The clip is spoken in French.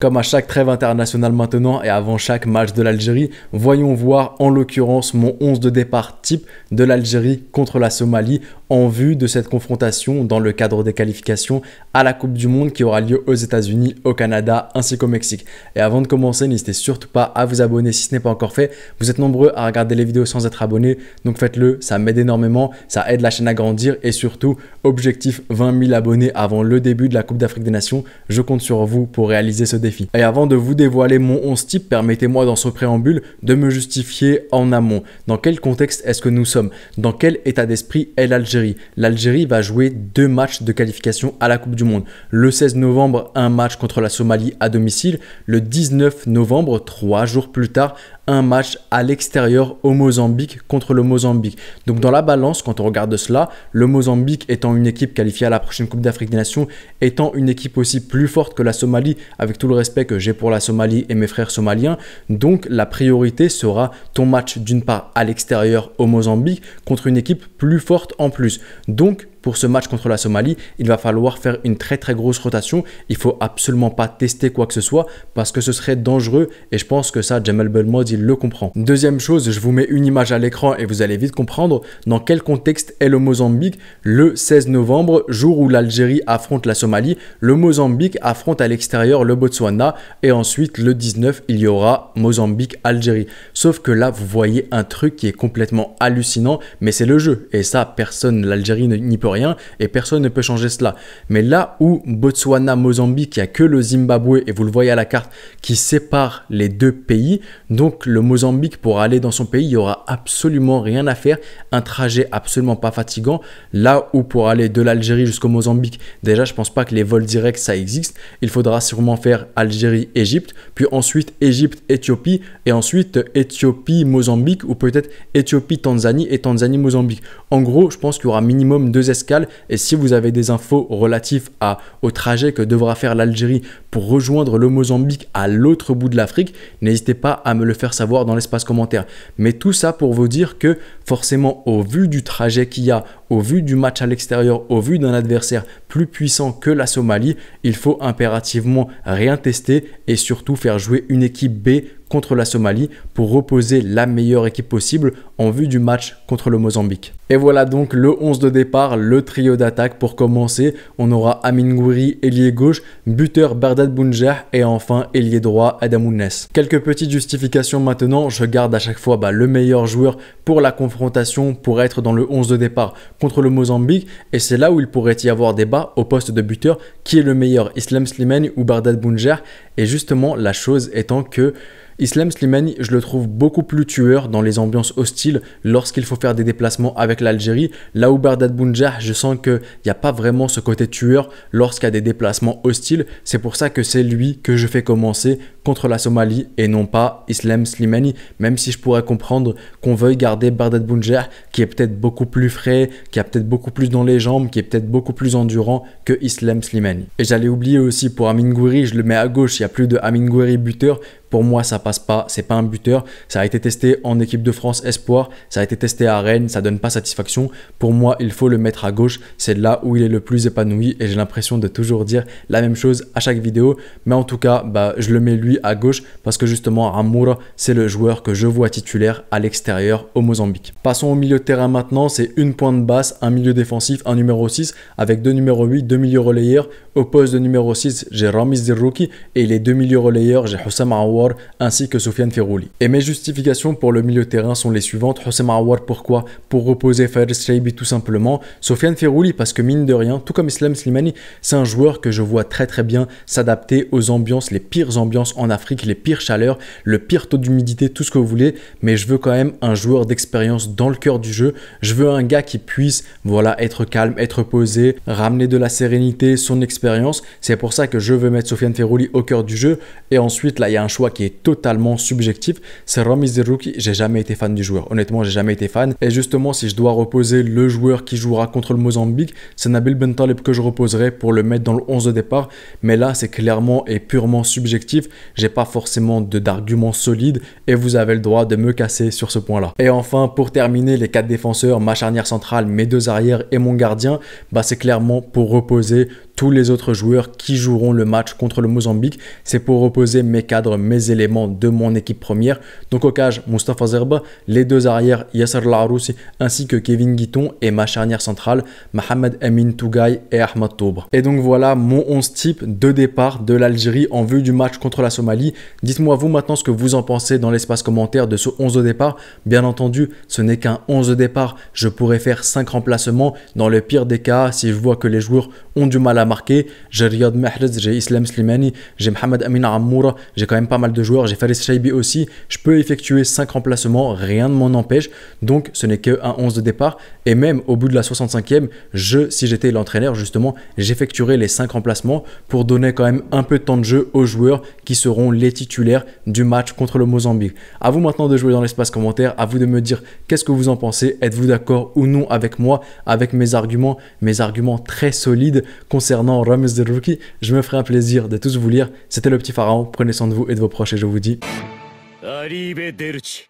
Comme à chaque trêve internationale maintenant et avant chaque match de l'Algérie, voyons voir en l'occurrence mon 11 de départ type de l'Algérie contre la Somalie en vue de cette confrontation dans le cadre des qualifications à la Coupe du Monde qui aura lieu aux États-Unis, au Canada ainsi qu'au Mexique. Et avant de commencer, n'hésitez surtout pas à vous abonner si ce n'est pas encore fait. Vous êtes nombreux à regarder les vidéos sans être abonnés, donc faites-le, ça m'aide énormément, ça aide la chaîne à grandir et surtout, objectif 20 000 abonnés avant le début de la Coupe d'Afrique des Nations. Je compte sur vous pour réaliser ce défi. Et avant de vous dévoiler mon 11 type, permettez-moi dans ce préambule de me justifier en amont. Dans quel contexte est-ce que nous sommes? Dans quel état d'esprit est l'Algérie? L'Algérie va jouer 2 matchs de qualification à la Coupe du Monde. Le 16 novembre, un match contre la Somalie à domicile. Le 19 novembre, 3 jours plus tard, un match à l'extérieur au Mozambique contre le Mozambique. Donc dans la balance, quand on regarde cela, le Mozambique étant une équipe qualifiée à la prochaine Coupe d'Afrique des Nations, étant une équipe aussi plus forte que la Somalie, avec tout le respect que j'ai pour la Somalie et mes frères somaliens, donc la priorité sera ton match d'une part à l'extérieur au Mozambique contre une équipe plus forte en plus. Donc pour ce match contre la Somalie, il va falloir faire une très grosse rotation. Il ne faut absolument pas tester quoi que ce soit parce que ce serait dangereux et je pense que ça, Djamel Belmod, il le comprend. Deuxième chose, je vous mets une image à l'écran et vous allez vite comprendre dans quel contexte est le Mozambique. Le 16 novembre, jour où l'Algérie affronte la Somalie, le Mozambique affronte à l'extérieur le Botswana et ensuite le 19, il y aura Mozambique-Algérie. Sauf que là, vous voyez un truc qui est complètement hallucinant, mais c'est le jeu et ça, personne, l'Algérie n'y peut rien et personne ne peut changer cela. Mais là où Botswana, Mozambique, il n'y a que le Zimbabwe et vous le voyez à la carte qui sépare les deux pays, donc le Mozambique pour aller dans son pays, il n'y aura absolument rien à faire, un trajet absolument pas fatigant. Là où pour aller de l'Algérie jusqu'au Mozambique, déjà je pense pas que les vols directs ça existe, il faudra sûrement faire Algérie-Égypte, puis ensuite Égypte-Éthiopie et ensuite Éthiopie-Mozambique ou peut-être Éthiopie-Tanzanie et Tanzanie-Mozambique. En gros, je pense qu'il y aura minimum 2 escales et si vous avez des infos relatives au trajet que devra faire l'Algérie pour rejoindre le Mozambique à l'autre bout de l'Afrique, n'hésitez pas à me le faire savoir dans l'espace commentaire. Mais tout ça pour vous dire que forcément au vu du trajet qu'il y a, au vu du match à l'extérieur, au vu d'un adversaire plus puissant que la Somalie, il faut impérativement rien tester et surtout faire jouer une équipe B contre la Somalie pour reposer la meilleure équipe possible en vue du match contre le Mozambique. Et voilà donc le 11 de départ, le trio d'attaque. Pour commencer, on aura Amine Gouiri, ailier gauche, buteur Bardad Bounjah et enfin ailier droit Adam Ounes. Quelques petites justifications maintenant, je garde à chaque fois le meilleur joueur pour la confrontation pour être dans le 11 de départ contre le Mozambique et c'est là où il pourrait y avoir débat au poste de buteur, qui est le meilleur, Islam Slimani ou Bardad Bounjah. Et justement la chose étant que Islam Slimani, je le trouve beaucoup plus tueur dans les ambiances hostiles lorsqu'il faut faire des déplacements avec l'Algérie. Là où Bardad Bounjah, je sens qu'il n'y a pas vraiment ce côté tueur lorsqu'il y a des déplacements hostiles. C'est pour ça que c'est lui que je fais commencer contre la Somalie et non pas Islam Slimani. Même si je pourrais comprendre qu'on veuille garder Bardad Bounjah qui est peut-être beaucoup plus frais, qui a peut-être beaucoup plus dans les jambes, qui est peut-être beaucoup plus endurant que Islam Slimani. Et j'allais oublier aussi pour Amine Gouiri, je le mets à gauche, il n'y a plus de Amine Gouiri buteur. Pour moi, ça passe pas, c'est pas un buteur. Ça a été testé en équipe de France Espoir, ça a été testé à Rennes, ça donne pas satisfaction. Pour moi, il faut le mettre à gauche, c'est là où il est le plus épanoui et j'ai l'impression de toujours dire la même chose à chaque vidéo. Mais en tout cas, je le mets lui à gauche parce que justement, Amoura, c'est le joueur que je vois titulaire à l'extérieur au Mozambique. Passons au milieu de terrain maintenant, c'est une pointe basse, un milieu défensif, un numéro 6 avec 2 numéros 8, 2 milieux relayeurs. Au poste de numéro 6, j'ai Ramiz Zerrouki et les 2 milieux relayeurs, j'ai Houssam Aouar ainsi que Soufiane Ferrouli. Et mes justifications pour le milieu de terrain sont les suivantes. Houssam Aouar, pourquoi? Pour reposer Fares Chaibi tout simplement. Soufiane Ferrouli parce que mine de rien, tout comme Islam Slimani, c'est un joueur que je vois très bien s'adapter aux ambiances, les pires ambiances en Afrique, les pires chaleurs, le pire taux d'humidité, tout ce que vous voulez. Mais je veux quand même un joueur d'expérience dans le cœur du jeu. Je veux un gars qui puisse être calme, être posé, ramener de la sérénité, son expérience. C'est pour ça que je veux mettre Soufiane Ferrouli au cœur du jeu. Et ensuite, là, il y a un choix qui est totalement subjectif, c'est Ramiz Zerrouki. J'ai jamais été fan du joueur, honnêtement j'ai jamais été fan et justement si je dois reposer le joueur qui jouera contre le Mozambique, c'est Nabil Bentaleb que je reposerai pour le mettre dans le 11 de départ, mais là c'est clairement et purement subjectif, j'ai pas forcément d'arguments solides et vous avez le droit de me casser sur ce point là. Et enfin pour terminer, les 4 défenseurs, ma charnière centrale, mes 2 arrières et mon gardien, c'est clairement pour reposer tous les autres joueurs qui joueront le match contre le Mozambique. C'est pour reposer mes cadres, mes éléments de mon équipe première. Donc au cage, Moustapha Zerba, les deux arrières, Yasser Laroussi ainsi que Kevin Guiton et ma charnière centrale, Mohamed Amin Tougaï et Ahmad Toubre. Et donc voilà mon 11 type de départ de l'Algérie en vue du match contre la Somalie. Dites-moi vous maintenant ce que vous en pensez dans l'espace commentaire de ce 11 de départ. Bien entendu, ce n'est qu'un 11 de départ. Je pourrais faire 5 remplacements. Dans le pire des cas, si je vois que les joueurs ont du mal à marquer, j'ai Riyad Mahrez, j'ai Islam Slimani, j'ai Mohamed Amin Ammoura, j'ai quand même pas mal de joueurs, j'ai Faris Chaibi aussi. Je peux effectuer 5 remplacements, rien ne m'en empêche. Donc ce n'est qu'un 11 de départ. Et même au bout de la 65e, si j'étais l'entraîneur justement, j'effectuerai les 5 remplacements pour donner quand même un peu de temps de jeu aux joueurs qui seront les titulaires du match contre le Mozambique. À vous maintenant de jouer dans l'espace commentaire, à vous de me dire qu'est-ce que vous en pensez, êtes-vous d'accord ou non avec moi, avec mes arguments très solides concernant Rames Derrouki. Je me ferai un plaisir de tous vous lire. C'était le petit pharaon, prenez soin de vous et de vos proches et je vous dis... Arrivederci.